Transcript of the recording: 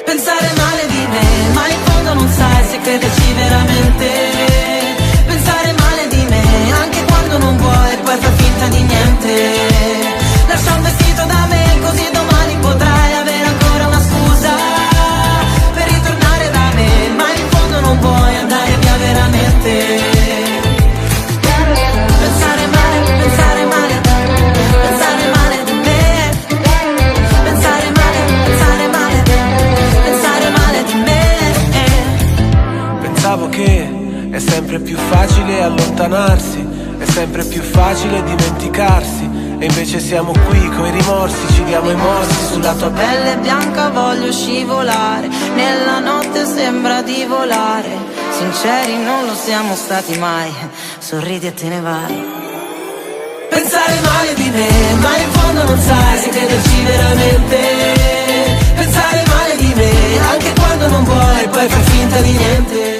Pensare male di me, ma in fondo non sai se crederci veramente. Pensare male di me, anche quando non vuoi, poi fai finta di niente. Lascia un vestito da me, così domani potrai avere ancora una scusa per ritornare da me, ma in fondo non vuoi andare via veramente. Pensare male, pensare male, pensare male di me. Pensare male, pensare male, pensare male di me. Pensavo che è sempre più facile allontanarsi, è sempre più facile dimenticarsi, e invece siamo qui coi rimorsi, ci diamo i morsi sulla tua pelle bianca voglio scivolare, nella notte sembra di volare, sinceri non lo siamo stati mai, sorridi e te ne vai. Pensare male di me, ma in fondo non sai se crederci veramente. Pensare male di me, anche quando non vuoi, poi fai finta di niente.